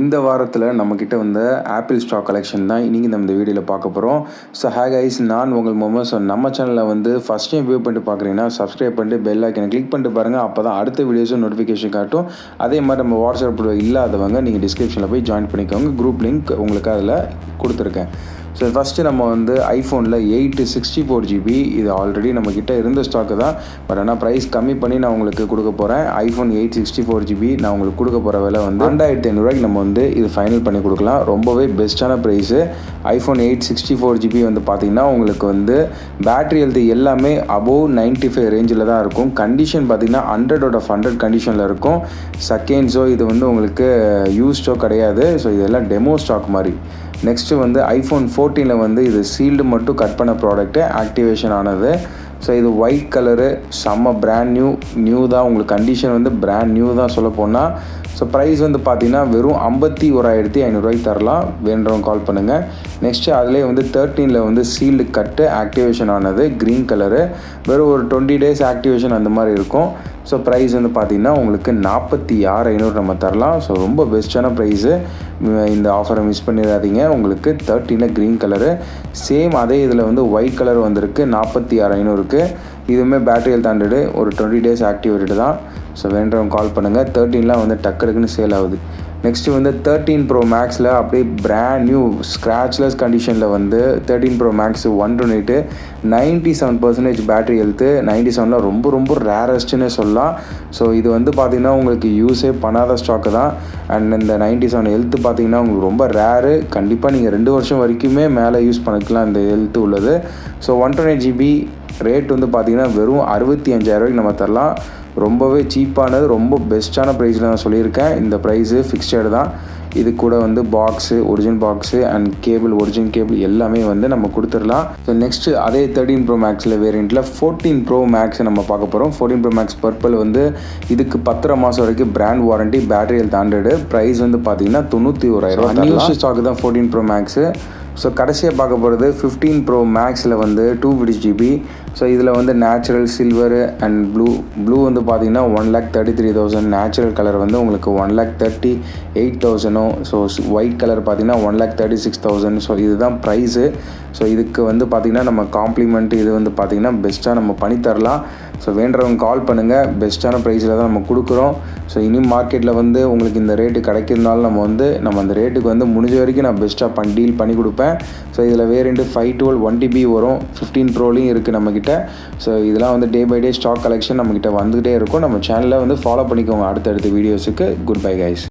இந்த வாரத்தில் நம்மக்கிட்ட வந்து ஆப்பிள் ஸ்டாக் கலெக்ஷன் தான் இன்றைக்கி நம்ம இந்த வீடியோவில் பார்க்க போகிறோம். ஸோ கைஸ், நான் உங்கள் மொமோ. ஸோ நம்ம சேனலில் வந்து ஃபஸ்ட் டைம் வியூ பண்ணிட்டு பார்க்குறீங்கன்னா சப்ஸ்கிரைப் பண்ணிட்டு பெல் ஐக்கனை கிளிக் பண்ணிட்டு பாருங்கள். அப்போ தான் அடுத்த வீடியோஸும் நோட்டிஃபிகேஷன் காட்டும். அதே மாதிரி நம்ம வாட்ஸ்அப் இல்லாதவங்க நீங்கள் டிஸ்கிரிப்ஷனில் போய் ஜாயின் பண்ணிக்கோங்க. குரூப் லிங்க் உங்களுக்கு அதில் கொடுத்துருக்கேன். ஸோ ஃபஸ்ட்டு நம்ம வந்து ஐஃபோனில் 864GB இது ஆல்ரெடி நம்மக்கிட்ட இருந்த ஸ்டாக்கு தான். பட் ஆனால் ப்ரைஸ் கம்மி பண்ணி நான் உங்களுக்கு கொடுக்க போகிறேன். ஐஃபோன் 864GB நான் உங்களுக்கு கொடுக்க போகிற விலை வந்து 2500 நம்ம வந்து இது ஃபைனல் பண்ணி கொடுக்கலாம். ரொம்பவே பெஸ்ட்டான ப்ரைஸு. ஐஃபோன் 864GB வந்து பார்த்திங்கன்னா உங்களுக்கு வந்து பேட்ரி ஹெல்த் எல்லாமே அபோவ் 95 ரேஞ்சில் தான் இருக்கும். கண்டிஷன் பார்த்திங்கன்னா 100/100 கண்டிஷனில் இருக்கும். செகண்ட்ஸோ இது வந்து உங்களுக்கு யூஸ்டோ கிடையாது. ஸோ இதெல்லாம் டெமோ ஸ்டாக் மாதிரி. நெக்ஸ்ட்டு வந்து ஐஃபோன் 14 வந்து இது சீல்டு மட்டும் கட் பண்ண ப்ராடக்ட்டு ஆக்டிவேஷன் ஆனது. ஸோ இது ஒயிட் கலரு, செம்ம பிராண்ட் நியூ தான். உங்களுக்கு கண்டிஷன் வந்து பிராண்ட் நியூ தான் சொல்ல போனால். ஸோ ப்ரைஸ் வந்து பார்த்திங்கன்னா வெறும் 51,500 தரலாம். வேண்டவங்க கால் பண்ணுங்கள். நெக்ஸ்ட்டு அதிலே வந்து 13 வந்து சீல்டு கட்டு ஆக்டிவேஷன் ஆனது க்ரீன் கலரு. வெறும் ஒரு 20 days ஆக்டிவேஷன் அந்த மாதிரி இருக்கும். ஸோ ப்ரைஸ் வந்து பார்த்திங்கன்னா உங்களுக்கு 46,500 நம்ம தரலாம். ஸோ ரொம்ப பெஸ்ட்டான ப்ரைஸு. இந்த ஆஃபரை மிஸ் பண்ணிடாதீங்க. உங்களுக்கு 13 க்ரீன் கலரு, சேம் அதே இதில் வந்து ஒயிட் கலர் வந்திருக்கு 46,500. இதுவுமே பேட்டரி ஹெல்த் 100, ஒரு 20 days ஆக்டிவேட்டடு தான். ஸோ வேண்டவங்க கால் பண்ணுங்கள். 13 வந்து டக்குன்னு சேல் ஆகுது. நெக்ஸ்ட்டு வந்து 15Promax அப்படியே பிராண்ட் நியூ ஸ்க்ராட்ச்லெஸ் கண்டிஷனில் வந்து 15Promax 128 97% பேட்டரி ஹெல்த்து. 97 ரொம்ப ரேரஸ்ட்டுன்னு சொல்லலாம். ஸோ இது வந்து பார்த்திங்கன்னா உங்களுக்கு யூஸே பண்ணாத ஸ்டாக்கு தான். அண்ட் இந்த 97 ஹெல்த்து பார்த்திங்கன்னா உங்களுக்கு ரொம்ப ரேரு. கண்டிப்பாக நீங்கள் 2 வருஷம் வரைக்குமே மேலே யூஸ் பண்ணிக்கலாம் இந்த ஹெல்த்து உள்ளது. ஸோ 128GB ரேட் வந்து பார்த்திங்கன்னா வெறும் 65,000 நம்ம தரலாம். ரொம்பவே சீப்பானது, ரொம்ப பெஸ்ட்டான ப்ரைஸில் நான் சொல்லியிருக்கேன். இந்த ப்ரைஸு ஃபிக்ஸ்டு தான். இது கூட வந்து box, original box and cable, original cable எல்லாமே வந்து நம்ம கொடுத்துடலாம். ஸோ நெக்ஸ்ட்டு அதே 13Promax வேரியண்ட்டில் 14Promax நம்ம பார்க்க போகிறோம். 14Promax பர்பிள் வந்து இதுக்கு 10 மாதம் வரைக்கும் brand warranty, battery health 100. Price வந்து பார்த்திங்கன்னா 91,000. நியூஸ் ஸ்டாக்கு தான் 14Promax. ஸோ கடைசியாக பார்க்க போகிறது 15Promax வந்து 250GB. ஸோ இதில் வந்து நேச்சுரல், சில்வரு அண்ட் ப்ளூ வந்து பார்த்திங்கன்னா 1,33,000. நேச்சுரல் கலர் வந்து உங்களுக்கு 1,38,000. ஸோ ஒயிட் கலர் பார்த்திங்கன்னா 1,36,000. ஸோ இதுதான் ப்ரைஸு. ஸோ இதுக்கு வந்து பார்த்திங்கன்னா நம்ம காம்ப்ளிமெண்ட் இது வந்து பார்த்திங்கன்னா பெஸ்ட்டாக நம்ம பண்ணித்தரலாம். ஸோ வேண்டவங்க கால் பண்ணுங்கள். பெஸ்ட்டான ப்ரைஸில் தான் நம்ம கொடுக்குறோம். ஸோ இனியும் மார்க்கெட்டில் வந்து உங்களுக்கு இந்த ரேட்டு கிடைக்கிறதுனால நம்ம அந்த ரேட்டுக்கு வந்து முடிஞ்ச வரைக்கும் நான் பெஸ்ட்டாக டீல் பண்ணி கொடுப்பேன். ஸோ இதில் வேரியண்ட்டு 512 1TB வரும். 15 Proலையும் இருக்குது நம்மக்கிட்ட. ஸோ இதெல்லாம் வந்து day by day stock collection நம்மக்கிட்ட வந்துகிட்டே இருக்கும். நம்ம சேனலில் வந்து ஃபாலோ பண்ணிக்கோங்க அடுத்தடுத்த வீடியோஸுக்கு. Good bye guys.